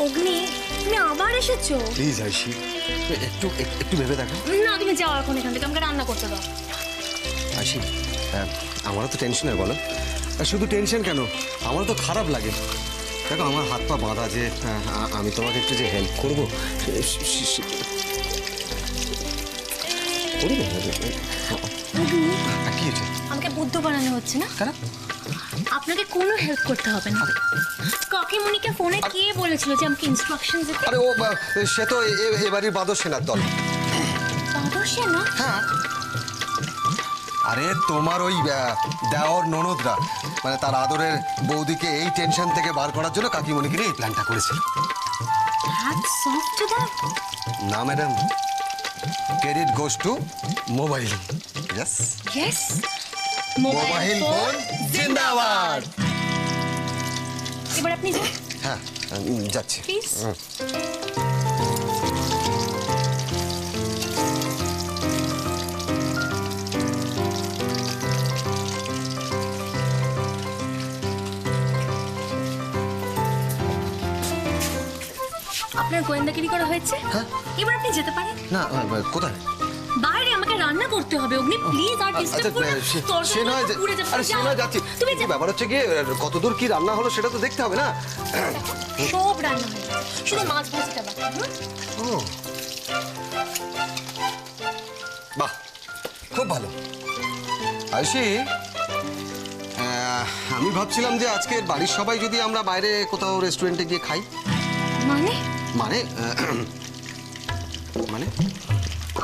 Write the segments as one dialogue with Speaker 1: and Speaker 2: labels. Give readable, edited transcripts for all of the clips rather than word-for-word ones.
Speaker 1: অগ্নি, তুমি আবার এসেছো?
Speaker 2: প্লিজ আইসি, একটু একটু ভেবে দেখো।
Speaker 1: না, তুমি যাও এখন এখান থেকে, আমাকে রান্না করতে দাও।
Speaker 2: আইসি, আমারও তো টেনশন হয় বলো। শুধু টেনশন কেন, আমারও তো খারাপ লাগে। দেখো আমার হাত পা বাঁধা, যে আমি তোমাকে একটু যে হেল্প করবো করবো। কি হয়েছে?
Speaker 1: আমাকে বুদ্ধ বানানো হচ্ছে না?
Speaker 2: কেন?
Speaker 1: আপনাকে কোনো হেল্প করতে হবে না। কাকিমণিকে ফোনে কে বলেছিল যে আমাকে ইনস্ট্রাকশন দিতে?
Speaker 2: আরে ও সে তো এবারই বাদর সেনার দল।
Speaker 1: বাদর সেনা?
Speaker 2: হ্যাঁ, আরে তোমার ওই দেওর ননদরা, মানে তার আদরের বৌদিকে এই টেনশন থেকে বার করার জন্য কাকিমণিকে নিয়ে এই প্ল্যানটা করেছিল।
Speaker 1: Hats off to them.
Speaker 2: না madam, credit goes to mobile. Yes
Speaker 1: yes,
Speaker 2: mobile phone জিন্দাবাদ।
Speaker 1: এবার আপনি যান।
Speaker 2: হ্যাঁ, যাচ্ছি।
Speaker 1: প্লিজ। আপনার গোয়েন্দাগিরি করা হয়েছে?
Speaker 2: হ্যাঁ।
Speaker 1: এবার আপনি যেতে পারেন।
Speaker 2: না, কোথায়?
Speaker 1: বাইরে আমাকে রান্না করতে হবে। অগ্নি প্লিজ, আর ডিস্টার্ব করো না।
Speaker 2: সে নয়, আরে সে নয়, যাচ্ছি।
Speaker 1: তুমি
Speaker 2: কি ব্যাপার হচ্ছে গিয়ে, কতদূর কি রান্না হলো সেটা তো দেখতে হবে না?
Speaker 1: সব রান্না হয়ে গেছে, শুধু মাছ ভাজিটা বাকি।
Speaker 2: ও বাহ, খুব ভালো। আয়ুষি, আমি ভাবছিলাম যে আজকে বাড়ির সবাই যদি আমরা বাইরে কোথাও রেস্টুরেন্টে গিয়ে খাই।
Speaker 1: মানে?
Speaker 2: মানে মানে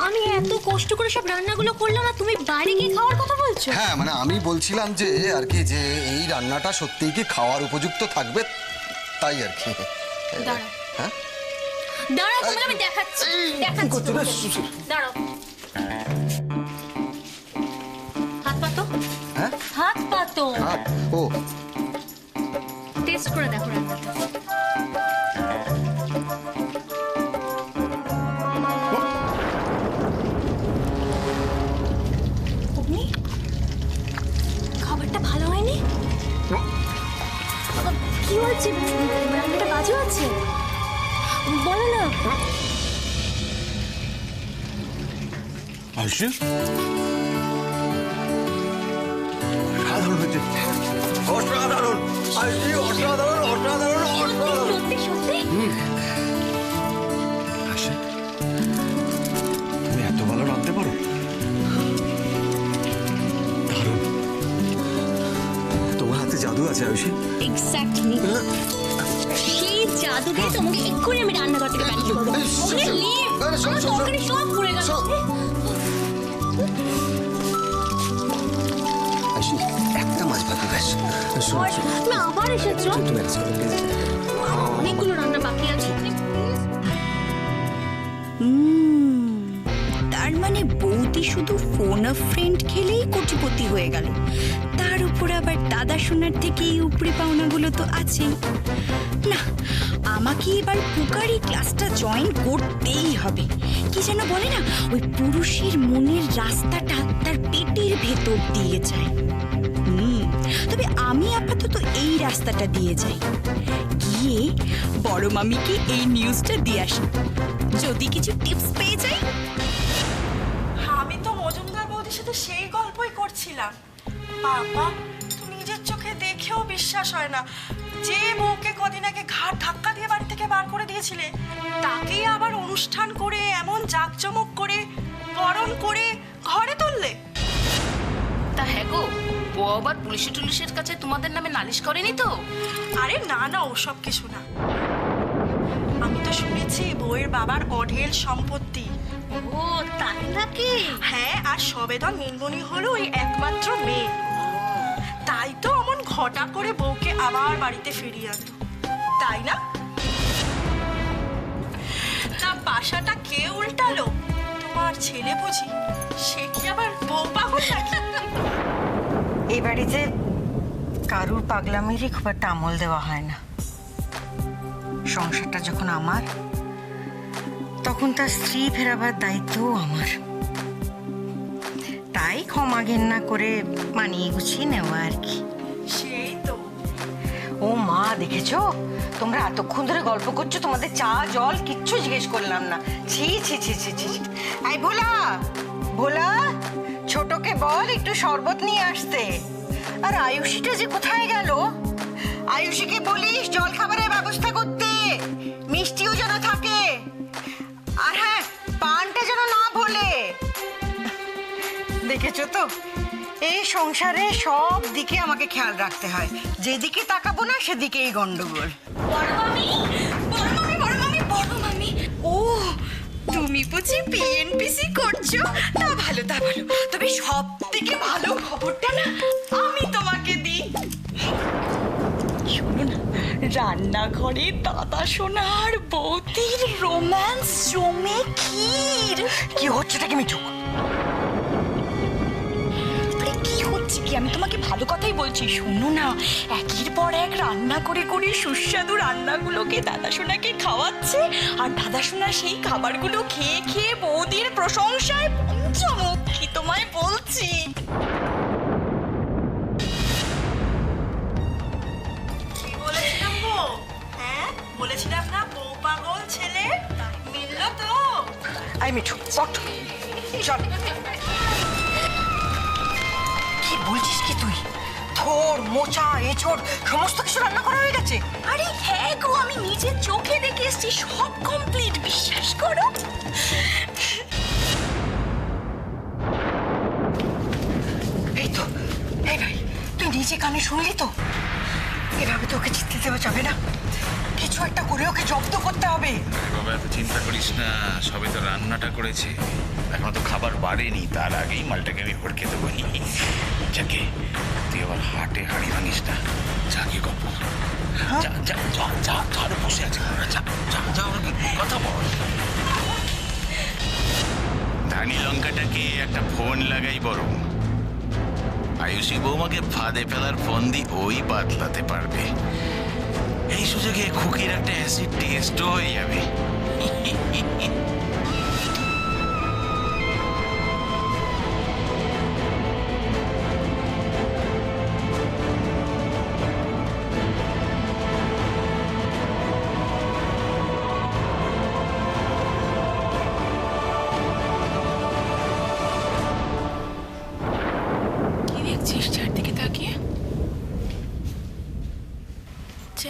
Speaker 1: আমি এত কষ্ট করে সব রান্নাগুলো করলাম আর তুমি বাইরে গিয়ে খাওয়ার কথা বলছো?
Speaker 2: হ্যাঁ, মানে আমি বলছিলাম যে আর কি, যে এই রান্নাটা সত্যিই কি খাওয়ার উপযুক্ত থাকবে, তাই আর কি।
Speaker 1: দাঁড়াও।
Speaker 2: হ্যাঁ,
Speaker 1: দাঁড়াও, তোমাকে আমি দেখাচ্ছি। দাঁড়াও। হাত পাতো।
Speaker 2: হ্যাঁ,
Speaker 1: হাত পাতো।
Speaker 2: ও
Speaker 1: টেস্ট করে দেখো রান্নাটা। অগ্নি, খাবারটা ভালো হয়নি? কি হয়েছে? রান্নাটা বাজে আছে? বলো না।
Speaker 2: আয়ুষি, অসাধারণ হয়েছে, অসাধারণ। আয়ুষি, অসাধারণ, অসাধারণ, অসাধারণ।
Speaker 1: সত্যি সত্যি?
Speaker 2: আয়ুষি, তুমি এত ভালো রাঁধতে পারো? দারুণ। তোমার হাতে জাদু আছে আয়ুষি।
Speaker 1: এক্স্যাক্টলি। সেই জাদু দিয়ে তোমাকে এক্ষুনি আমি রান্নাঘর থেকে ব্যানিশ করবো। ওখানে লিভ। আমার তরকারি সব পুড়ে গেল।
Speaker 2: আয়ুষি, একটা মাছ ভাবি ব্যাস।
Speaker 1: তুমি আবার এসেছো?
Speaker 2: তুমি একটা করো, প্লিজ।
Speaker 1: অনেকগুলো রান্না বাকি আছে।
Speaker 3: তার মানে বৌদি শুধু ফোন অফ ফ্রেন্ড খেলেই কোটিপতি হয়ে গেল, তার উপর আবার দাদা শোনার থেকে এই উপরি পাওনাগুলো তো আছেই। না, আমাকে এবার কুকারি ক্লাসটা জয়েন করতেই হবে। কি যেন বলে না, ওই পুরুষের মনের রাস্তাটা তার পেটের ভেতর দিয়ে যায়। তবে আমি আপাতত এই রাস্তাটা দিয়ে যাই, গিয়ে বড় মামিকে এই নিউজটা দিয়ে আসি, যদি কিছু টিপস পেয়ে যাই।
Speaker 4: আমি তো মজুমদার বৌদির সাথে সেই গল্পই করছিলাম। বাবা, তো নিজের চোখে দেখেও বিশ্বাস হয় না, যে বউকে কদিন আগে ঘাট ধাক্কা দিয়ে বাড়ি থেকে বার করে দিয়েছিলে, তাকেই আবার অনুষ্ঠান করে এমন জাঁকজমক করে বরণ করে ঘরে তুললে।
Speaker 5: তা হ্যাঁ গো, বউ আবার পুলিশের কাছে তোমাদের নামে নালিশ করেনি তো?
Speaker 4: আরে না না, ওসব কিছু না। আমি তো শুনেছি বউয়ের বাবার অঢেল সম্পত্তি।
Speaker 1: ও তাই নাকি?
Speaker 4: হ্যাঁ, আর সবেদন মিনমনি হলো ওই একমাত্র মেয়ে। তাই তো অমন ঘটা করে বউকে আবার বাড়িতে ফিরিয়ে আনলো, তাই না? তা বাসাটা কে উল্টালো? তোমার ছেলে বুঝি? সে কি আবার বউ পাগল নাকি?
Speaker 6: এই বাড়িতে কারুর পাগলামিরই খুব একটা আমল দেওয়া হয় না। সংসারটা যখন আমার, তখন তার স্ত্রী ফেরাবার দায়িত্বও আমার। তাই ক্ষমা ঘেন্না করে মানিয়ে গুছিয়ে নেওয়া আর কি।
Speaker 4: সেই তো।
Speaker 6: ও মা, দেখেছো তোমরা এতক্ষণ ধরে গল্প করছো, তোমাদের চা জল কিচ্ছু জিজ্ঞেস করলাম না। ছি ছি ছি ছি ছি। আই ভোলা, ভোলা ছোটকে বল একটু শরবত নিয়ে আসতে। আর আয়ুষীটা যে কোথায় গেল? আয়ুষীকে বলিস জল খাবারের ব্যবস্থা করতে, মিষ্টিও যেন থাকে। আর হ্যাঁ, পানটা যেন না ভোলে। দেখেছো তো, এই সংসারে সব দিকে আমাকে খেয়াল রাখতে হয়, যেদিকে তাকাবো না সেদিকেই গন্ডগোল।
Speaker 3: বড় মামি, বড় মামি, বড় মামি, বড় মামি। ও, তুমি বুঝি পিএনপিসি করছো? তা ভালো, তা ভালো। তবে সব থেকে ভালো খবরটা না আমি তোমাকে দিই। শোনো না, রান্নাঘরে দাদা সোনার বৌদির রোম্যান্স জমে ক্ষীর।
Speaker 6: কি হচ্ছেটা কি মিঠু?
Speaker 3: কি হচ্ছে কি, আমি তোমাকে ভালো কথাই বলছি। শোনো না, একের পর এক রান্না করে করে সুস্বাদু রান্নাগুলোকে দাদা সোনাকে খাওয়াচ্ছে, আর দাদা সোনা সেই খাবারগুলো খেয়ে খেয়ে বৌদির প্রশংসায় পঞ্চমুখী, তোমায় বলছি।
Speaker 4: কি বলেছিলাম গো? হ্যাঁ, বলেছিলাম না বউ পাগল ছেলে? মিললো তো?
Speaker 6: আই মিঠু, পট চল। কি বলছিস কি তুই? থোর মোচা এঁচড় সমস্ত কিছু রান্না করা হয়ে গেছে?
Speaker 3: আরে হ্যাঁ গো, আমি নিজের চোখে দেখে এসেছি, সব কমপ্লিট, বিশ্বাস করো।
Speaker 6: এই তো, এই ভাই তুই নিজে কানে শুনলি তো? এভাবে তো ওকে জিততে দেওয়া যাবে না, কিছু একটা করে ওকে জব্দ করতে হবে।
Speaker 7: বাবা এত চিন্তা করিস না, সবে তো রান্নাটা করেছে, এখনো তো খাবার বাড়েনি, তার আগেই মালটাকে আমি ভরকে দেবো। যাকে তুই আবার হাটে হাড়ি ভাঙিস না, যাকে গপ যা যা যা যা ধরে বসে আছে, যা যা যা কথা বল। ধানি লঙ্কাটাকে একটা ফোন লাগাই বরং, আয়ুষী বৌমাকে ফাঁদে ফেলার ফোন দি ওই বাতলাতে পারবে। এই সুযোগে খুকির একটা অ্যাসিড টেস্টও হয়ে যাবে।
Speaker 5: কি দেখছিস চারদিকে তাকিয়ে?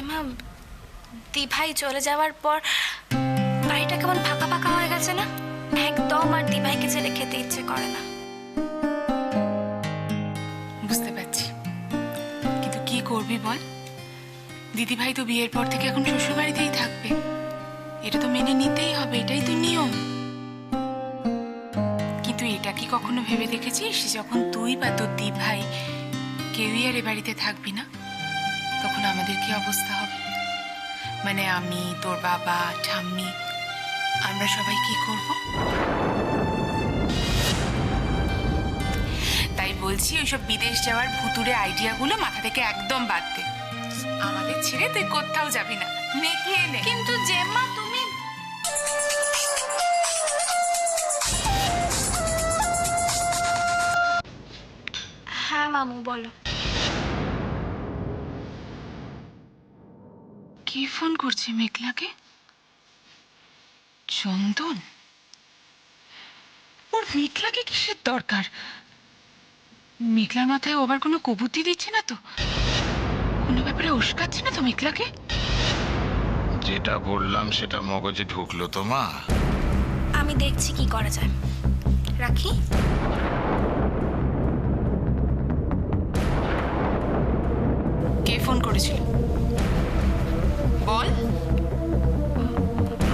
Speaker 1: মা, দিভাই চলে যাওয়ার পর বাড়িটা কেমন ফাঁকা ফাঁকা হয়ে গেছে না? একদম আর দিভাইকে ছেড়ে খেতে ইচ্ছে করে না।
Speaker 5: বুঝতে পারছি, কিন্তু কি করবি বল? দিদিভাই তো বিয়ের পর থেকে এখন শ্বশুর বাড়িতেই থাকবে, এটা তো মেনে নিতেই হবে, এটাই তো নিয়ম। কিন্তু এটা কি কখনো ভেবে দেখেছিস যখন তুই বা তোর দিভাই কেউই আর এ বাড়িতে থাকবি না, তখন আমাদের কি অবস্থা হবে? মানে আমি, তোর বাবা, ঠাম্মি, আমরা সবাই কি করব? তাই বলছি ওইসব বিদেশ যাওয়ার ভুতুরে আইডিয়াগুলো মাথা থেকে একদম বাদ দে। আমাদের ছেড়ে তুই কোথাও যাবি না, নে খেয়ে নে।
Speaker 1: কিন্তু জেম্মা তুমি... হ্যাঁ মামু বলো।
Speaker 5: কে ফোন করছে মেঘলাকে? চন্দন? ওর মেঘলাকে কিসের দরকার? মেঘলার মাথায় ও আবার কোনো কবুতি দিচ্ছে না তো? কোনো ব্যাপারে উস্কাচ্ছে না তো মেঘলাকে?
Speaker 7: যেটা বললাম সেটা মগজে ঢুকলো তো মা?
Speaker 1: আমি দেখছি কি করা যায়। রাখি।
Speaker 5: কে ফোন করেছিল বল?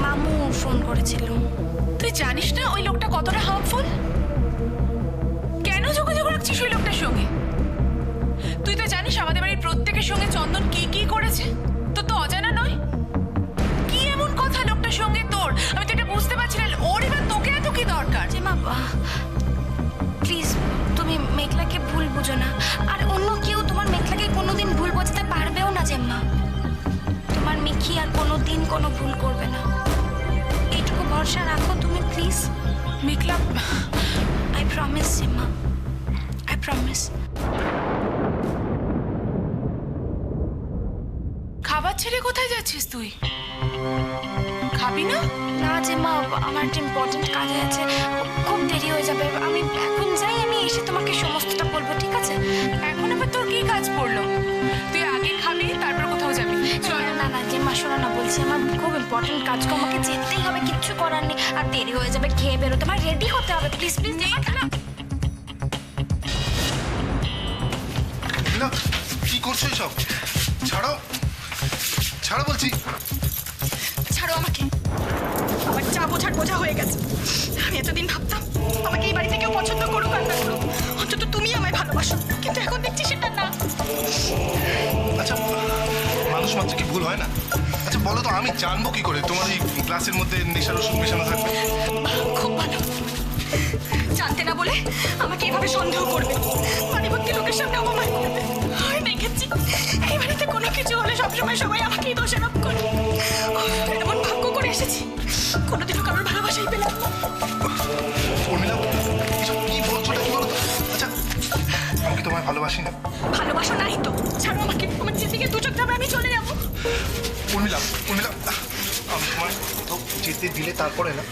Speaker 1: মামু ফোন করেছিল।
Speaker 5: তুই জানিস না ওই লোকটা কতটা হার্মফুল? কেন যোগাযোগ রাখছিস ওই লোকটার সঙ্গে? তুই তো জানিস আমাদের বাড়ির প্রত্যেকের সঙ্গে চন্দন কি কি করেছে, তোর তো অজানা নয়। কি এমন কথা লোকটার সঙ্গে তোর? আমি তো এটা বুঝতে পারছি না, ওর এবার তোকে এত কি দরকার?
Speaker 1: জেম্মা প্লিজ, তুমি মেঘলাকে ভুল বুঝো না, আর অন্য কেউ তোমার মেঘলাকে কোনোদিন ভুল বোঝাতে পারবেও না জেম্মা। তোমার মিকি আর কোনোদিন কোনো ভুল করবে না, এইটুকু ভরসা রাখো তুমি প্লিজ।
Speaker 5: মেঘলা,
Speaker 1: আই প্রমিস জেম্মা, আই প্রমিস।
Speaker 5: খাবার ছেড়ে কোথায় যাচ্ছিস তুই? খাবি না?
Speaker 1: না জেম্মা, আমার একটা ইম্পর্টেন্ট কাজে আছে, খুব দেরি হয়ে যাবে। আমি এখন যাই, আমি এসে তোমাকে সমস্তটা বলবো, ঠিক আছে?
Speaker 5: এখন আবার তোর কি কাজ পড়লো? তুই আগে খাবি তারপর কোথাও যাবি। চল।
Speaker 1: না না জেম্মা, শোনো না, বলছি আমার খুব ইম্পর্টেন্ট কাজ, আমাকে যেতেই হবে, কিচ্ছু করার নেই। আর দেরি হয়ে যাবে, খেয়ে বেরোতে আমার রেডি হতে হবে, প্লিজ প্লিজ।
Speaker 8: না, কি করছো এসব? ছাড়ো, ছাড়ো বলছি।
Speaker 4: ছাড়ো আমাকে, আমার যা বোঝার বোঝা হয়ে গেছে। আমি এতদিন ভাবতাম আমাকে এই বাড়িতে কেউ পছন্দ করুক আর না করুক, অন্তত তুমি আমায় ভালোবাসো, কিন্তু এখন দেখছি সেটা না।
Speaker 8: আচ্ছা, মানুষ মাত্র কি ভুল হয় না? আচ্ছা বলো তো, আমি জানবো কি করে তোমার এই গ্লাসের মধ্যে নেশার ওষুধ মেশানো থাকবে?
Speaker 4: খুব ভালো, জানতে না বলে আমাকে এভাবে সন্দেহ করবে, বাড়িভর্তি লোকের সামনে অপমান করবে। আর দেখেছি এই বাড়িতে কোনো কিছু হলে সবসময় সবাই আমাকেই দোষারোপ করে। এমন ভাগ্য করে এসেছি, কোনোদিনও কারোর ভালোবাসাই পেলাম না।
Speaker 8: উর্মিলা, এসব কি বলছো কি বলো তো? আচ্ছা, আমি কি তোমায় ভালোবাসি না?
Speaker 4: ভালোবাসো নাই তো ছাড়ো আমাকে, আমার যেদিকে দু চোখ যাবে আমি চলে যাবো।
Speaker 8: উর্মিলা, উর্মিলা, আমি তোমায় কোথাও যেতে দিলে তারপরে না।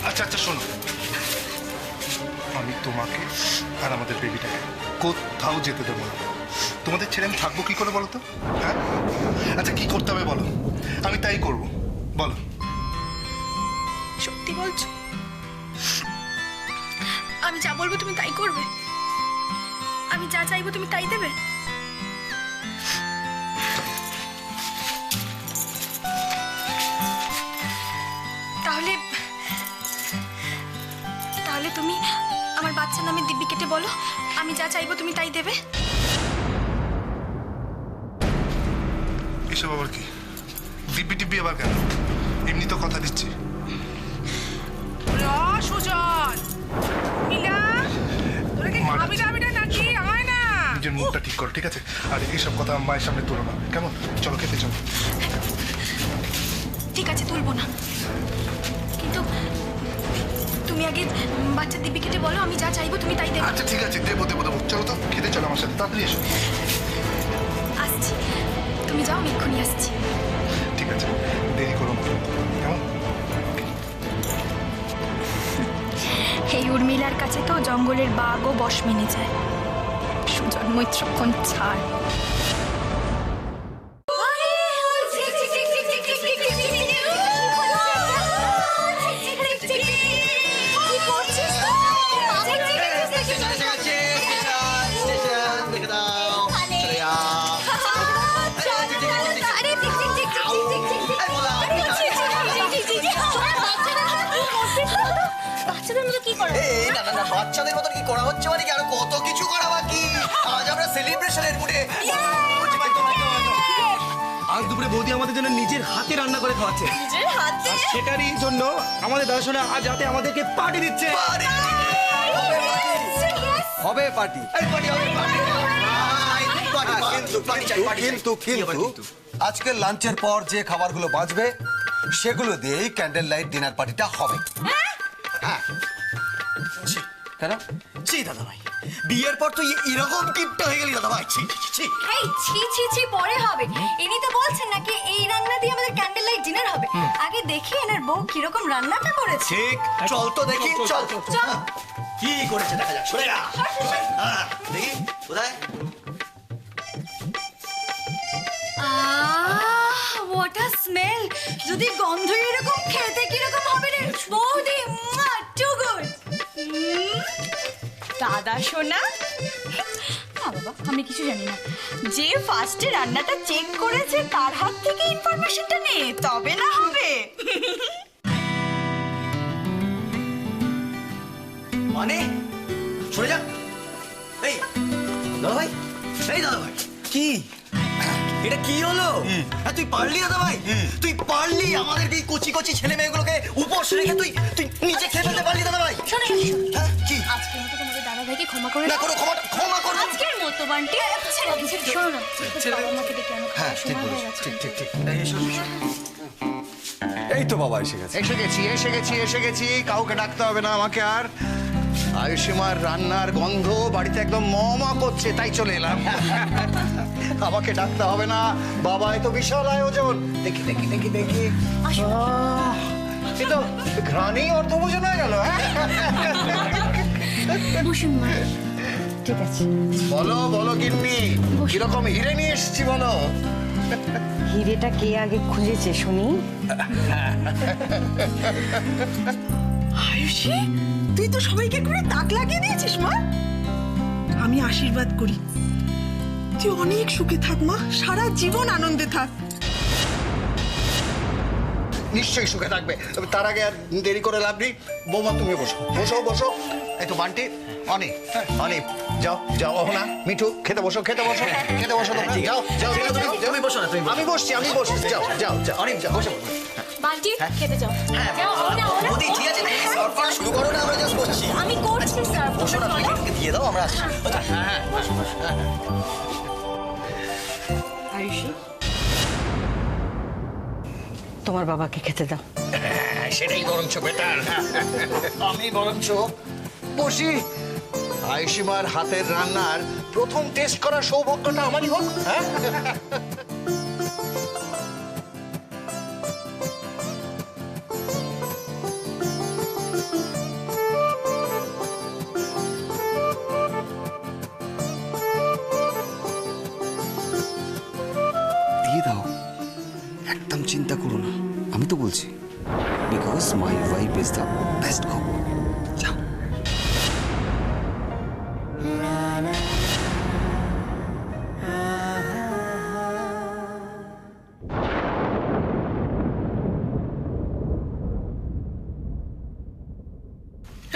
Speaker 8: আচ্ছা আচ্ছা শোনো, আমি তোমাকে আর আমাদের বেবিটাকে কোথাও যেতে দেবো না। তোমাদের ছেড়ে আমি থাকবো কি করে বলো তো? হ্যাঁ, আচ্ছা কি করতে হবে বলো, আমি তাই করব, বলো।
Speaker 4: সত্যি বলছো? আমি যা বলবো তুমি তাই করবে? আমি যা চাইবো তুমি তাই দেবে? তাহলে তাহলে তুমি আমার বাচ্চার নামে দিব্যি কেটে বলো, আমি যা চাইবো তুমি তাই দেবে?
Speaker 8: এসব আবার কি? দিব্যি টিব্বি আবার কেন? এমনি তো কথা দিচ্ছি।
Speaker 5: সুজন, মিলা, তোরা কি
Speaker 8: মার
Speaker 5: খাবি দাবি না নাকি? আয় না।
Speaker 8: নিজের মুখটা ঠিক করো, ঠিক আছে? আর এইসব কথা মায়ের সামনে তোলো না, কেমন? চলো খেতে চলো।
Speaker 4: ঠিক আছে, তুলবো না, কিন্তু তুমি আগে বাচ্চার দিব্যি কেটে বলো, আমি যা চাইবো তুমি তাই দেবে?
Speaker 8: আচ্ছা ঠিক আছে, দেবো দেবো দেবো। চলো তো খেতে চলো আমার সাথে, তাড়াতাড়ি এসো।
Speaker 4: আসছি, তুমি যাও, আমি এক্ষুনি আসছি।
Speaker 8: ঠিক আছে, দেরি করো না, কেমন?
Speaker 1: এই উর্মিলার কাছে তো জঙ্গলের বাঘও বশ মেনে যায়। সুজন মৈত্রক্ষণ ছাড়।
Speaker 9: বাচ্চাদের মতো কি করা?
Speaker 10: এই না না না, বাচ্চাদের মতন কি করা হচ্ছে মানে কি? আরো কত কিছু করা বাকি। আজ আমরা সেলিব্রেশনের মুডে।
Speaker 11: আজ দুপুরে বৌদি আমাদের জন্য নিজের হাতে রান্না করে খাওয়াচ্ছে।
Speaker 9: নিজের হাতে?
Speaker 11: আর সেটারই জন্য আমাদের দাদাশোনা আজ রাতে আমাদেরকে পার্টি দিচ্ছে।
Speaker 2: হবে পার্টি, কিন্তু আজকের লাঞ্চের পর যে খাবারগুলো বাঁচবে সেগুলো দিয়েই ক্যান্ডেল লাইট ডিনার পার্টিটা হবে। হ্যাঁ, কেন?
Speaker 10: ছি দাদা ভাই, বিয়ের পর তুই এরকম কিপটা হয়ে গেলি দাদা ভাই। ছি ছি।
Speaker 9: এই ছি ছি ছি পরে হবে। ইনি তো বলছেন নাকি এই রান্না দিয়ে আমাদের ক্যান্ডেল লাইট ডিনার হবে। আগে দেখি এনার বউ কিরকম রান্নাটা করেছে।
Speaker 10: ঠিক, চল তো দেখি, চল।
Speaker 9: চল।
Speaker 10: কি করেছে দেখা যাক, সরে যা। হ্যাঁ, দেখি কোথায়?
Speaker 9: What a smell! যদি গন্ধ এরকম খেতে কিরকম হবে রে বৌদি, টু গুড। দাদা সোনা, বাবা আমি কিছু জানি না, যে ফার্স্টে রান্নাটা চেক করেছে তার হাত থেকে ইনফরমেশনটা নে, তবে না হবে।
Speaker 10: মানে সরে যা। এই দাদা ভাই, এই দাদা ভাই,
Speaker 11: কি
Speaker 10: এটা কি হলো? হ্যাঁ, তুই পারলি দাদা ভাই? তুই পারলি আমাদেরকে এই কচি কচি ছেলে মেয়েগুলোকে উপোস রেখে তুই নিচে খেয়ে ফেলতে পারলি দাদা ভাই?
Speaker 9: শোনো
Speaker 10: হ্যাঁ, কি?
Speaker 9: আজকের মতো তোমাদের দাদা ভাইকে ক্ষমা করে
Speaker 10: না কোনো ক্ষমা করবো না।
Speaker 9: আজকের মতো বান্টি শোনো না, বাবা মাকে ডেকে আনো,
Speaker 2: হ্যাঁ, ঠিক
Speaker 9: সময় হয়ে
Speaker 2: বলেছ,
Speaker 9: গেছে।
Speaker 2: ঠিক ঠিক ঠিক। এই তো বাবা এসে গেছে।
Speaker 12: এসে গেছি কাউকে ডাকতে হবে না আমাকে আর। আয়ুষীমার রান্নার গন্ধ বাড়িতে একদম ম করছে, তাই চলে এলাম। আমাকে ডাকতে হবে না, বাবা এ তো বিশাল আয়োজন। দেখি দেখি দেখি দেখি, এ তো ঘ্রাণেই অর্ধভোজন হয়ে গেল।
Speaker 1: বসুন মা। ঠিক আছে।
Speaker 12: বলো বলো গিন্নি, কিরকম হিরে নিয়ে এসেছি বলো।
Speaker 6: হিরেটা কে আগে খুঁজেছে শুনি?
Speaker 4: আয়ুষী, তুই তো সবাইকে করে তাক লাগিয়ে দিয়েছিস মা। আমি আশীর্বাদ করি তুই অনেক সুখে থাক মা, সারা জীবন আনন্দে থাক।
Speaker 12: নিশ্চয়ই সুখে থাকবে, তবে তার আগে আর দেরি করে লাভ নেই। বৌমা তুমি বসো বসো বসো। এই তো বান্টি, অনেক অনেক, যাও যাও না মিঠু, খেতে বসো খেতে বসো খেতে বসো, তোমরা যাও যাও যাও,
Speaker 10: তুমি বসো না, তুমি বসো।
Speaker 12: আমি বসছি আমি বসছি, যাও যাও যাও
Speaker 10: অনেক
Speaker 12: যাও বসো।
Speaker 1: বালতি খেতে যাও।
Speaker 10: হ্যাঁ বৌদি, ঠিক আছে, সার্ভ করা শুরু করো না, আমরা জাস্ট বসছি।
Speaker 1: আমি করছি স্যার।
Speaker 10: বসো না, তুমি কেটে দিয়ে দাও, আমরা আসছি।
Speaker 4: আয়ুষী,
Speaker 6: তোমার বাবাকে খেতে দাও।
Speaker 12: সেটাই বরঞ্চ বেটার। আমি বরঞ্চ বসি, আয়ুষীমার হাতের রান্নার প্রথম টেস্ট করার সৌভাগ্যটা আমারই হোক। হ্যাঁ
Speaker 2: দিয়ে দাও, একদম চিন্তা করো না, আমি তো বলছি, because my wife is the best cook. যাও।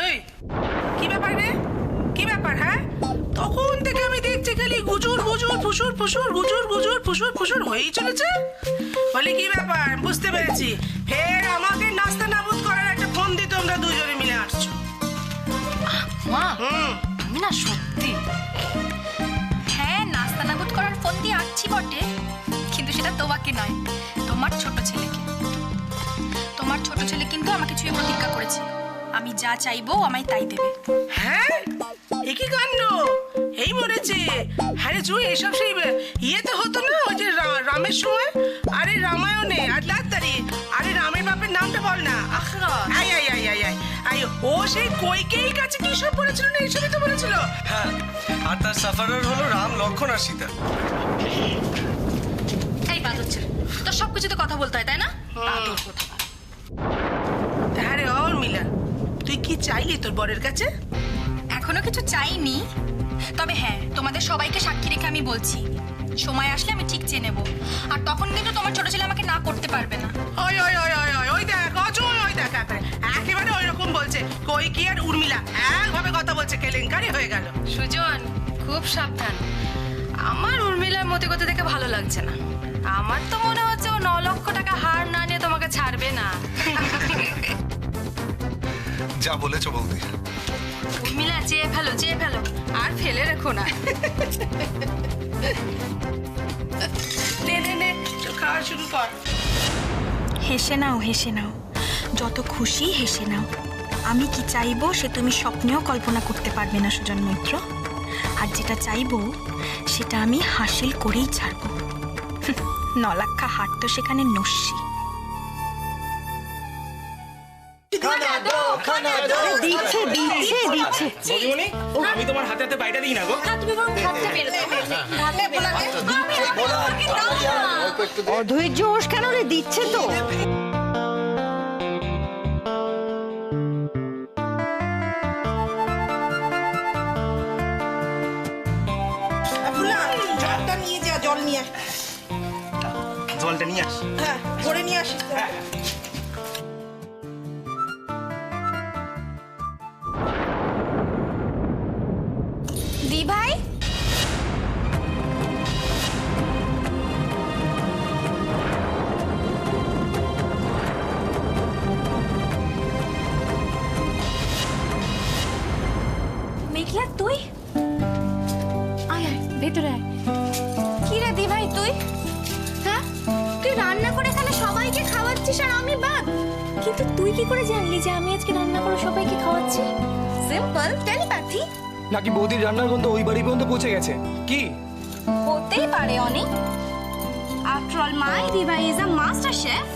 Speaker 4: এই কি ব্যাপার রে, কি ব্যাপার? হ্যাঁ, তখন থেকে আমি দেখছি খালি গুজুর গুজুর ফুসুর ফুসুর গুজুর গুজুর ফুসুর ফুসুর হয়েই চলেছে। বলে কি ব্যাপার, বুঝতে পেরেছি, ফের আমাকে নাস্তা নাবুদ করার একটা ফোন দিয়ে তোমরা দুজনে মিলে আসছো।
Speaker 1: মা, আমি না সত্যি, হ্যাঁ নাস্তা নাবুদ করার ফোন দিয়ে আসছি বটে, কিন্তু সেটা তোমাকে নয়, তোমার ছোট ছেলেকে। তোমার ছোট ছেলে কিন্তু আমাকে ছুঁয়ে প্রতিজ্ঞা করেছে, আমি যা চাইবো আমায় তাই দেবে।
Speaker 4: হ্যাঁ, একই কাণ্ড, এই মরেছে। হ্যাঁ রে জুই, এসব সেই ইয়েতে হতো না, ওই যে রামের সময়, আরে রামায়ণে আর ডাক্তারি, আরে রামের বাপের নামটা বল না। আই আই আই আই আই আই, ও সেই কইকেই কাছে কি সব বলেছিল না, এইসবই তো বলেছিল।
Speaker 11: হ্যাঁ, আর তার সাফারার হলো রাম, লক্ষ্মণ আর সীতা।
Speaker 1: এই বাদর ছেলে, তোর সব কিছুতে কথা বলতে হয় তাই না? বাদর কোথাকার।
Speaker 4: হ্যাঁ রে মিলা, তুই কি চাইলি তোর বরের কাছে?
Speaker 1: এখনো কিছু চাইনি, তবে হ্যাঁ তোমাদের সবাইকে সাক্ষী রেখে আমি বলছি, সময় আসলে আমি ঠিক চেয়ে নেব, আর তখন কিন্তু তোমার ছোট ছেলে আমাকে না করতে পারবে না।
Speaker 4: ওই ওই ওই ওই ওই ওই দেখ অজয়, ওই দেখ একেবারে ওই রকম বলছে, কই কি আর উর্মিলা একভাবে কথা বলছে, কেলেঙ্কারি হয়ে গেল।
Speaker 1: সুজন, খুব সাবধান, আমার উর্মিলার মতে কথা দেখে ভালো লাগছে না। আমার তো মনে হচ্ছে ও 9 লক্ষ টাকা হার না নিয়ে তোমাকে ছাড়বে না।
Speaker 8: যা বলেছো বৌদি।
Speaker 1: উর্মিলা, চেয়ে ফেলো আর ফেলে রেখো না।
Speaker 4: নে নে নে, খাওয়া শুরু কর।
Speaker 3: হেসে নাও, যত খুশি হেসে নাও। আমি কি চাইবো সে তুমি স্বপ্নেও কল্পনা করতে পারবে না সুজন মৈত্র, আর যেটা চাইবো সেটা আমি হাসিল করেই ছাড়বো। 9 লাক্ষা হাট তো সেখানে নস্যি।
Speaker 6: দিচ্ছে দিচ্ছে দিচ্ছে।
Speaker 11: বৌদিমণি, আমি তোমার হাতে হাতে বাইটা দিই না গো।
Speaker 1: তুমি বরং খাটতে পেরে দাও।
Speaker 6: অধৈর্য হোস কেন রে, দিচ্ছে তো।
Speaker 4: জলটা নিয়ে যা, জল নিয়ে আস।
Speaker 11: জলটা নিয়ে আস।
Speaker 4: হ্যাঁ, করে নিয়ে আসিস।
Speaker 1: দি ভাই, মেঘলা তুই আয় আয় ভেতরে আয়। কি রে দি ভাই তুই, হ্যাঁ তুই রান্না করে এখানে সবাইকে খাওয়াচ্ছিস আর আমি বাদ? কিন্তু তুই কি করে জানলি যে আমি আজকে রান্না করে সবাইকে খাওয়াচ্ছি? Simple telepathy.
Speaker 11: নাকি বৌদির রান্নার গন্ধ ওই বাড়ি পর্যন্ত পৌঁছে গেছে? কি
Speaker 1: হতেই পারে অনেক। আফটার অল মাই দিবা ইজ আ মাস্টার শেফ।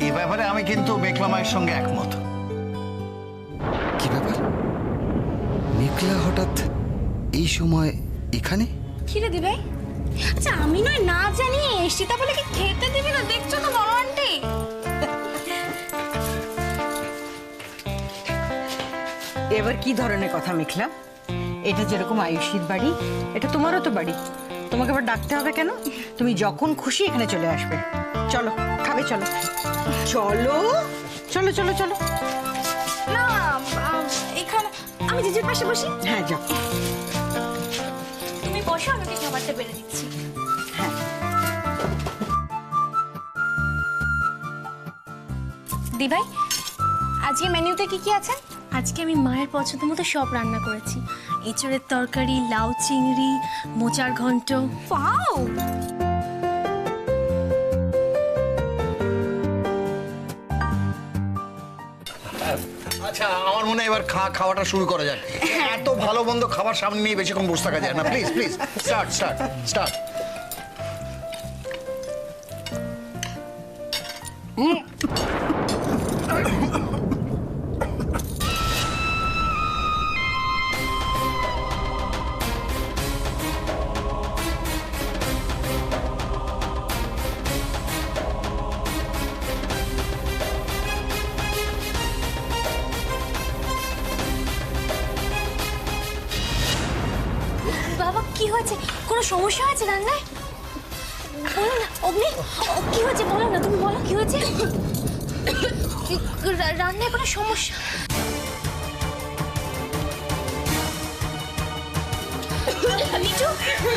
Speaker 12: এই ব্যাপারে আমি কিন্তু মেঘলা মায়ের সঙ্গে একমত।
Speaker 2: কি ব্যাপার, মেঘলা হঠাৎ এই সময় এখানে?
Speaker 1: কি রে দিবাই? আচ্ছা আমি নয় না জানিয়ে এসছি, তা বলে কি খেতে দিবি না? দেখছো তো বড় আন্টি।
Speaker 6: এবার কি ধরনের কথা মেঘলা? এটা যেরকম আয়ুষীর বাড়ি, এটা তোমারও তো বাড়ি। তোমাকে আবার ডাকতে হবে কেন? তুমি যখন খুশি এখানে চলে আসবে। চলো খাবে, চলো চলো চলো চলো চলো।
Speaker 1: না এখানে আমি জিজুর পাশে বসি।
Speaker 6: হ্যাঁ যাও।
Speaker 1: তুমি বসো, আমাকে খাবারটা বেড়ে দিচ্ছি। দিভাই, আজকে মেনুতে কি কি আছে?
Speaker 13: আজকে আমি মায়ের পছন্দ মতো সব রান্না করেছি। এঁচড়ের তরকারি, লাউ চিংড়ি, মোচার ঘন্ট।
Speaker 1: ওয়াও!
Speaker 12: আচ্ছা আমার মনে হয় এবার খাওয়াটা শুরু করা যাক। এত ভালো মন্দ খাবার সামনে নিয়ে বেশিক্ষণ বসে থাকা যায় না। Please please start start start.
Speaker 13: বাবা কি হয়েছে? কোনো সমস্যা আছে রান্নায়? বলো না অগ্নি, কি হয়েছে বলো না, তুমি বলো কি হয়েছে? রান্নায় কোনো সমস্যা? নিচু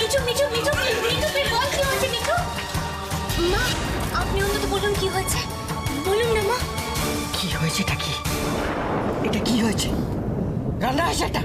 Speaker 13: নিচু নিচু নিচু নিচু তুই বল কি হয়েছে নিচু? মা আপনি অন্তত বলুন কি হয়েছে, বলুন না মা।
Speaker 6: কি হয়েছে? এটা কি? এটা কি হয়েছে? রান্না হয়েছে এটা?